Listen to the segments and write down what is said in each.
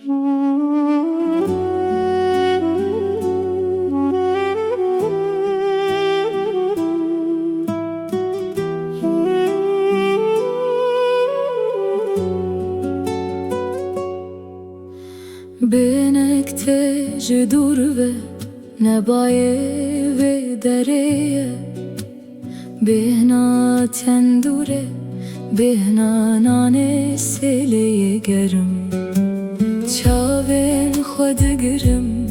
بنکته جدور و نبایه و دریه بهنا تندوره بهنا نان سیلی گرم چاوین خود گرم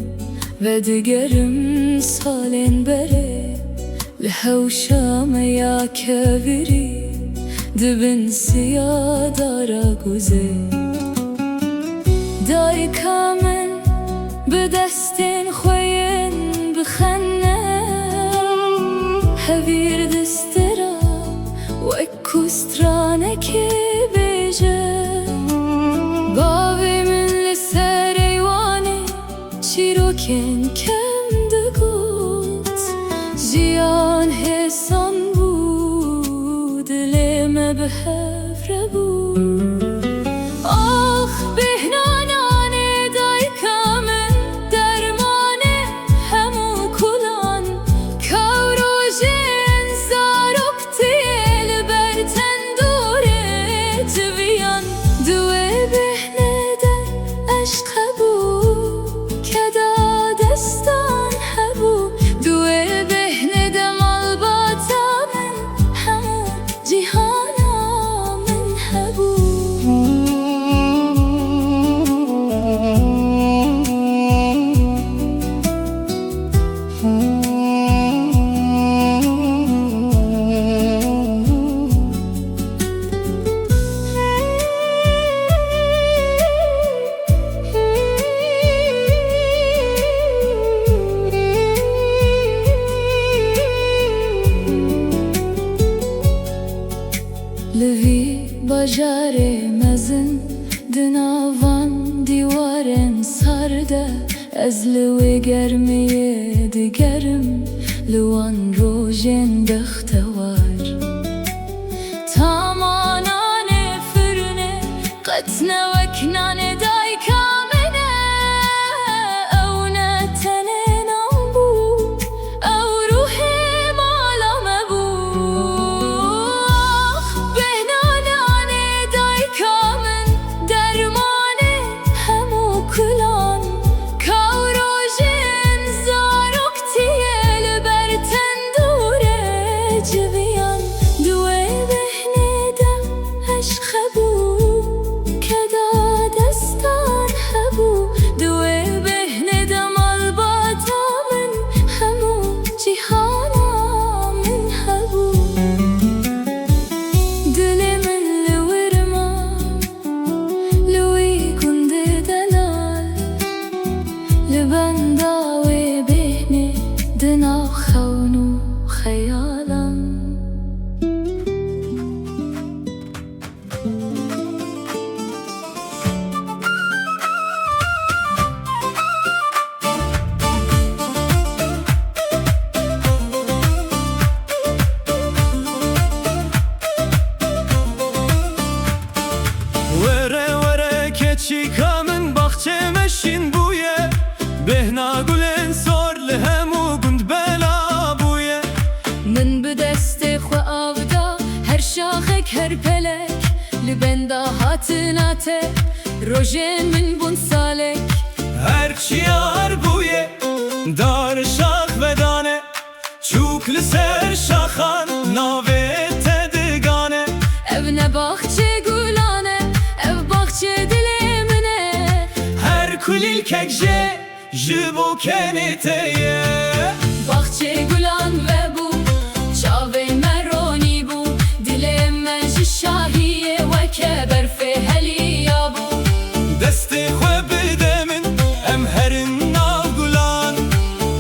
و دگرم سالین بره لحوشام یا کبری دبن سیا دارا گوزه دای کامن به دستین خوین بخنه هویر دسترا و اکوسترانه که بیجه باوی من لسر ایوانه چیروکن کم دگوت جیان حسان بود دلم به هفره بود لوی باجار مزن دناوان دیوارن سرده از لوی گرمیه دیگرم لوان روژن بختوار تامانان فرنه قطنه و کنانه دای کامنه او نتنه نامبو او روح مالامه بو چی کامن باخچه مشین بویه بهنا گلن سور لهمو گند بلا بویه من به دست خو آودا هر شاخک هر پلک لبندا هاتناته روژن من بون سالک هر چیار بویه دار شاخ و دانه چوک لسر شاخان ناوه تدگانه او نباخچه گلانه او باخچه کلیل ککجه جبو کنیتیه باخچه گلان و بو چاوه مرونی بو دل من شاهیه و که برفه هلیا بو دست خو بده من ام هرن ناو گلان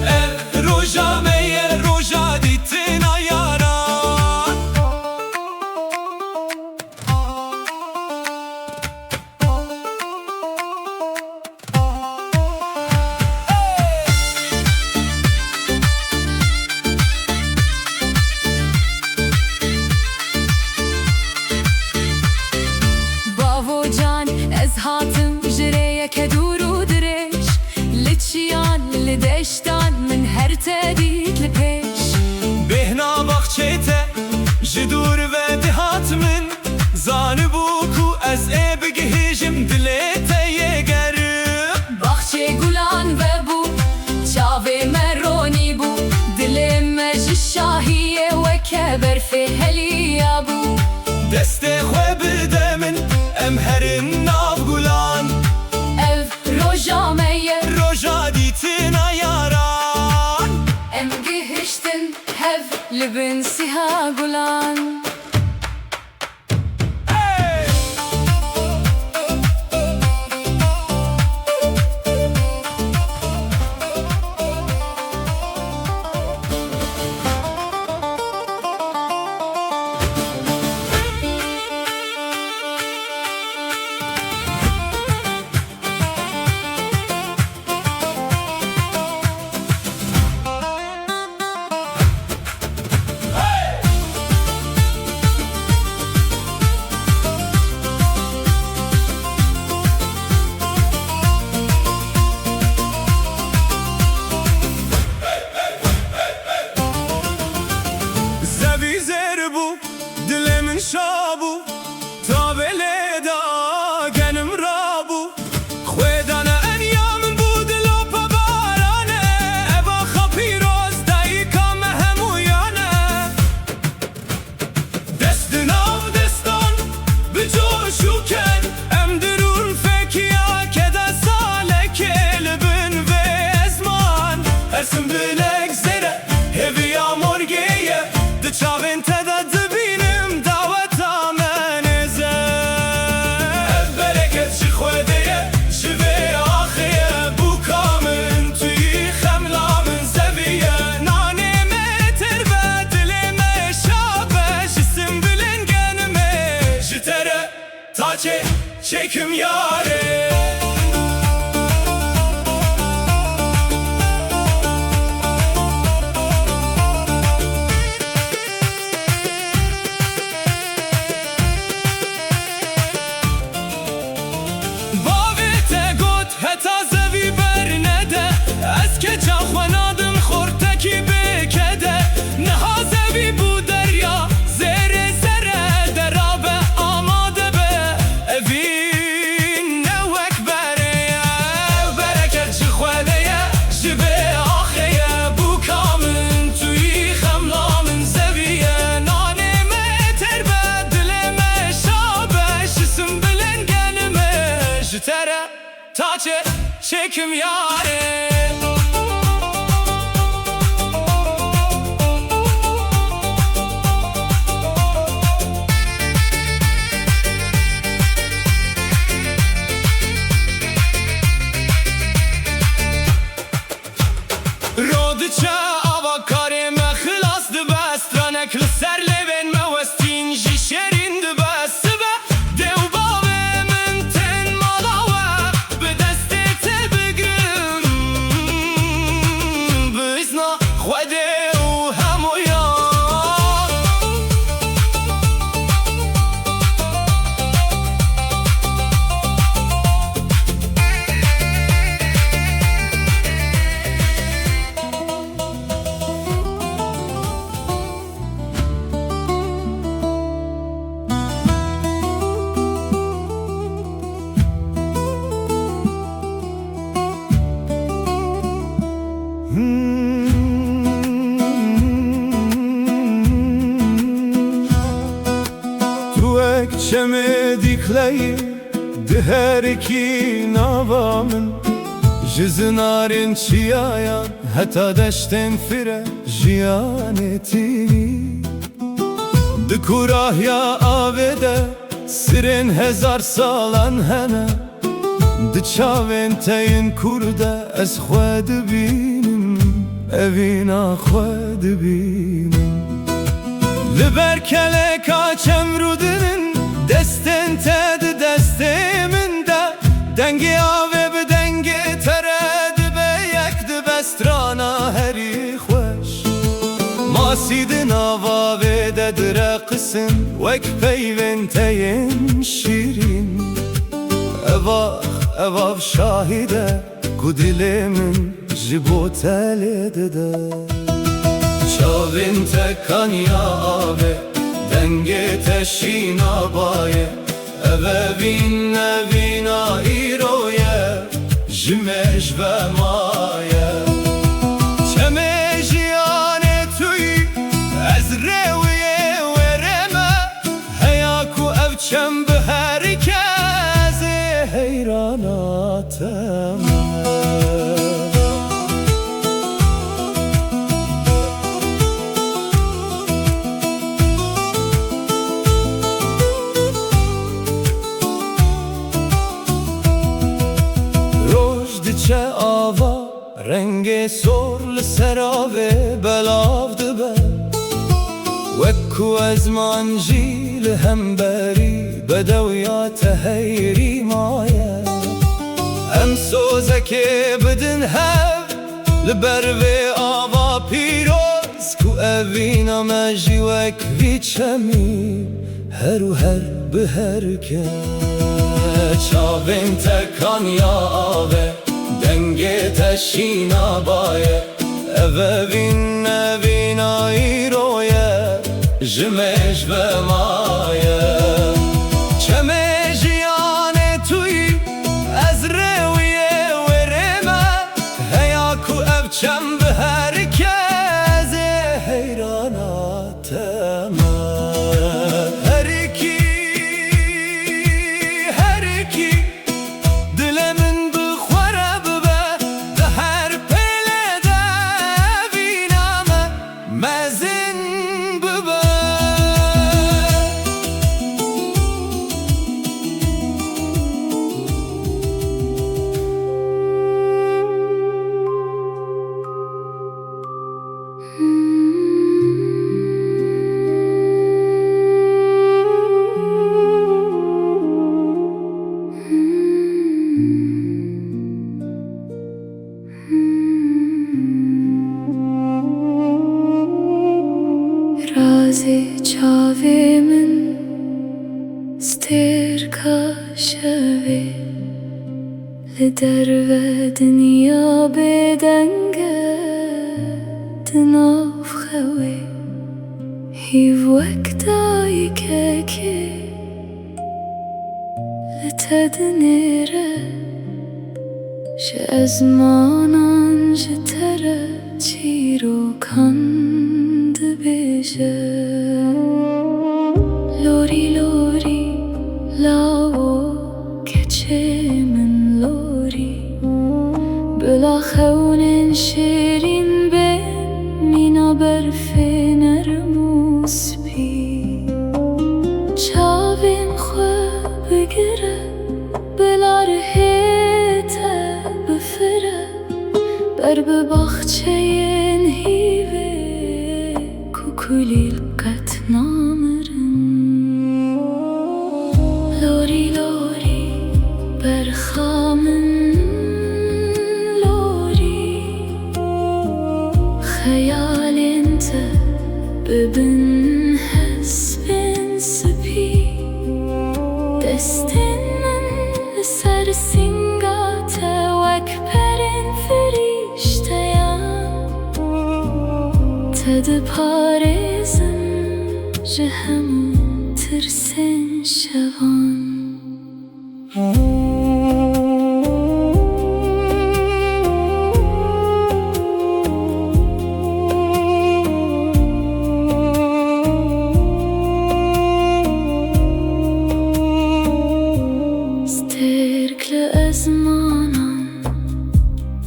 اه روژا میه روژا دیتنا یاران هاتم جریه که دور تدید لپیش بهنا بخچیته جدور و دهات من زانه بو کو از ای بگهیجم دلیته یگر باخچه گلان و بو چاوه مرونی بو دل مج شاهیه و کبر فهلیا بو دست خواه بده من ام هرن ناف گلان ev roja meye روژا دیتنا یاران em gihiştin hev libin siha gulan شابو تابله دا گنم رابو خویدانه انیامن بود لوپا بارانه ابا خپی روز دایی کام همویانه دست ناو دستان بجوشو کن ام درون فکیا که دا ساله کلبن و ازمان هرسن بلک زره هوی آمورگیه ده چاوین تدد çekim yâre Bavete got heta zevi bernede Ez ke çaxwanadım xorteki bekede Neha zevi bu derya zere zere derabe amade be evi taçe çekim yâre Rodiçe avakare me xılas dı bestranek Lser leven me westin jişerin dı besibe Dev bave min ten malawe Be deste te bigrim Bizna xwede u hemoya Çemedikleyi diherki navamın Jizinarin çiyayan heta deşten fire jiyaneti Dikurah ya avede sirin hezar salan hene Diçaven teyin kurde ez xwed binim evina xwed binim Liber keleka çemrudinin Desten tedi destimin de Dengi ave bi dengi teredi be yekdi bestrana heri xweş Masidin ava ve de direqisin Vek peyven teyin şirin Evav evav şahide ku dilimin jibo telede de Çavin tekan ya ave denge teşina baye Evevin evina iroye jimej ve maye Çemejiyane tüy ezreviye vereme Heyaku evçem be herkese heyranatım Çe ava renge sorl serave belavdı be Vekku ezman jil hemberi bedevya teheyri maye Em sozeke bidin hev liber ve ava piroz Ku evina meji vek viçemi heru her biherke Çavin tekan ya ave denge teşina baye Evevin evina iroye jimej ve maye Çemejiyane tüy ezreviye vereme Heyaku evçem be herkese heyranatım Her iki dilemin Çave min ster kaşevi li derve dünya bedenge tınav xevi hiv vektayı keki li tednire ji ezmanan ji tere çîrokan dibêje Lori lori lao keçe min lori Bila xewnin şirin ben mina berfê nerm û spî Çavên xwe bigire bila rihê te bifire Ber bi baxçeyên hîvê ku kulîl qet namirin Lori lori berxamin lori Xeyalên te bibin hesbên spî Destên min li ser singa te wek perên firîşteyan Te diparêzim ji hemû tirsên şevan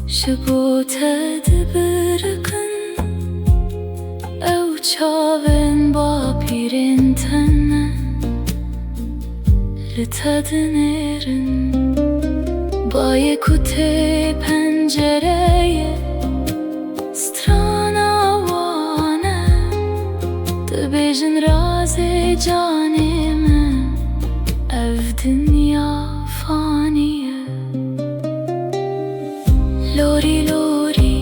Şibo te dibirikin Ew çavên bapîrên tene Li te dinêrin Bayê ku tê pencereyê Strana wan e Dibêjin razê canê min Ev dinya fanî ye Lori lori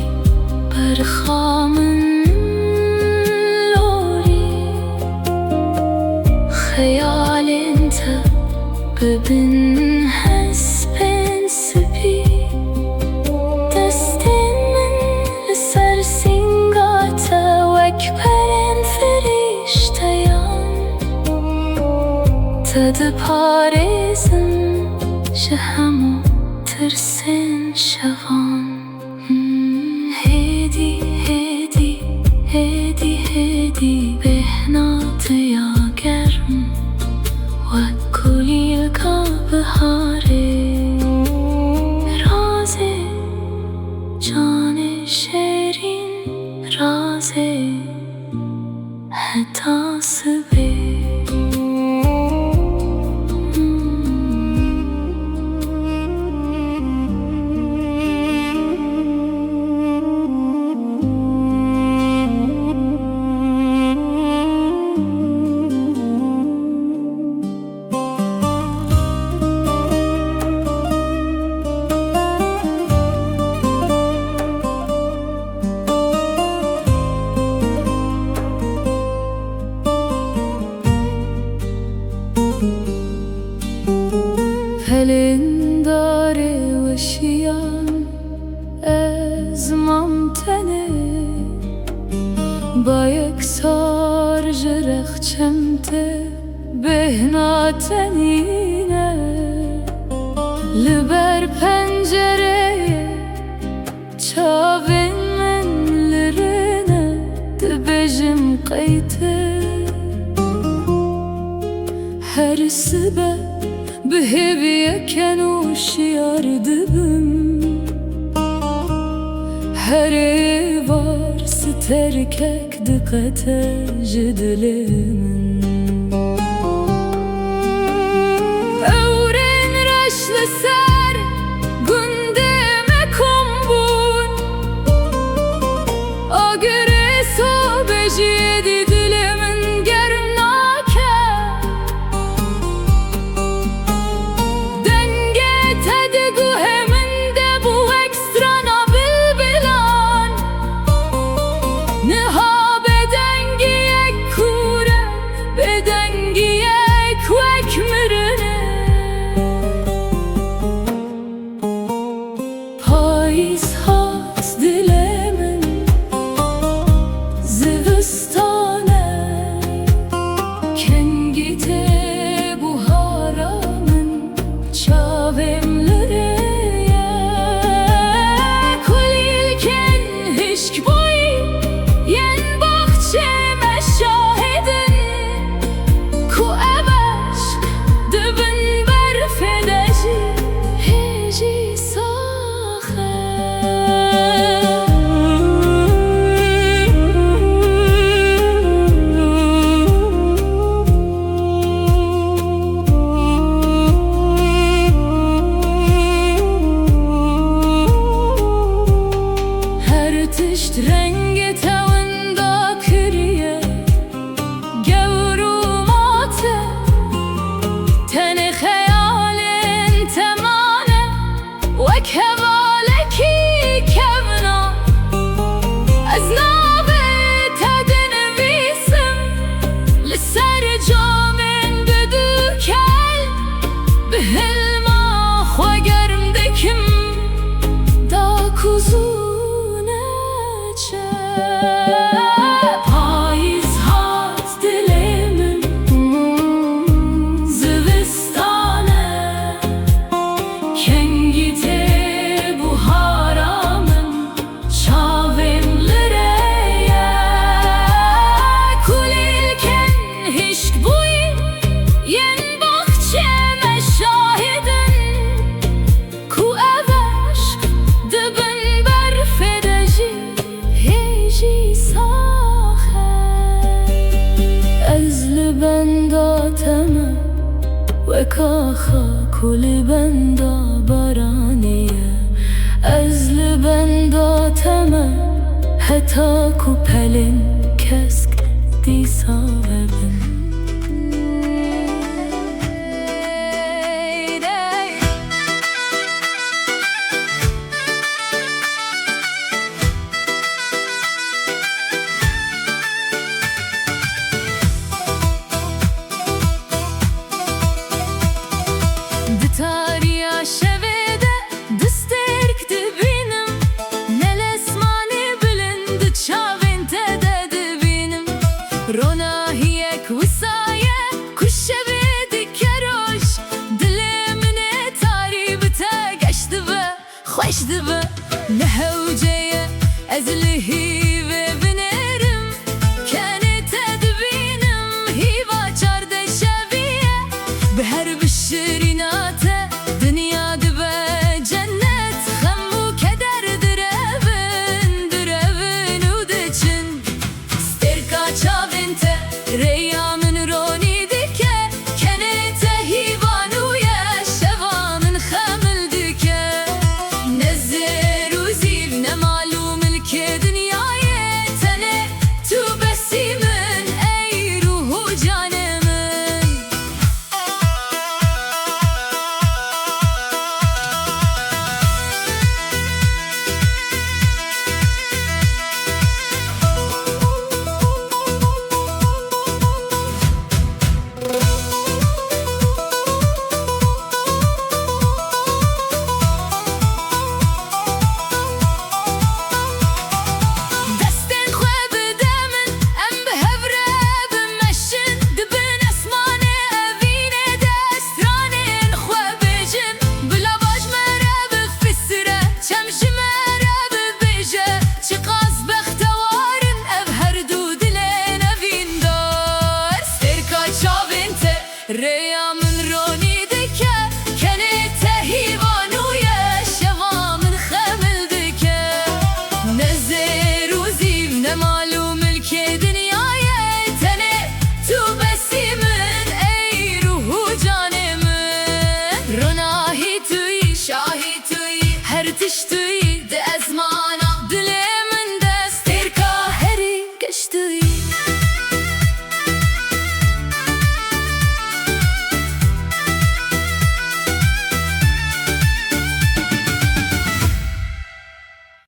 berxamin lori Xeyalên te bibin hesbên spî Destên min دپارێزم ji hemû tirsên şevan. Hêdî hêdî hêdî hêdî bêhnatiya germ wek kulîlka biharê. Razê canê şêrîn razê heta sibê. Pelindare weşiyan ez mam tenê ba yeksar ji rexçem te bêhna tenîne. Li ber pencereyê çavên min li rîne dibêjim qeytê. Her sibe bi hêviyeken û şiyar dibim. Her êvar sterkek diqete ji dilê min. Ewrên reş li ser gundê me kombûn. Agirê sobejiyê dî dilê min germ nake. Dengê te diguhê min de bû ekstrana bilbilan. Niha bêdengiyek kûre bêdengiyek wek mirinê. Payîz hat dilê min zivistane. Kengî tê buhara min çavêm li rêye. Kulîlkên hişk boyî yên baxçê me şahidin. Ku ev eşq dibin berfê de jî hêjî saxe. Her tişt rengê te winda kiriye gewrûmate. Tenê xeyalên te mane wek hevalekî kevnan. Ez navê te dinivîsim li ser camên bi du kel. Bi hilma xwe germ dikim da kuzû neçe. Payîz hat dilê min zivistane. Kengî tê buhara min çavêm li rêye. Kulîlkên hişk bûyî yên baxçê me şahidin. Ku ev eşq dibin berfê de jî hêjî saxe. Ez li benda te me wek axa ku li benda baraniye. Ez li benda te me heta ku pelên kesk dîsa vebin. Di tariya şevê de distêrk dibînim. Nelesmanê bilind di çavên te de dibînim. Rona خوش دبه نهوجه از لهی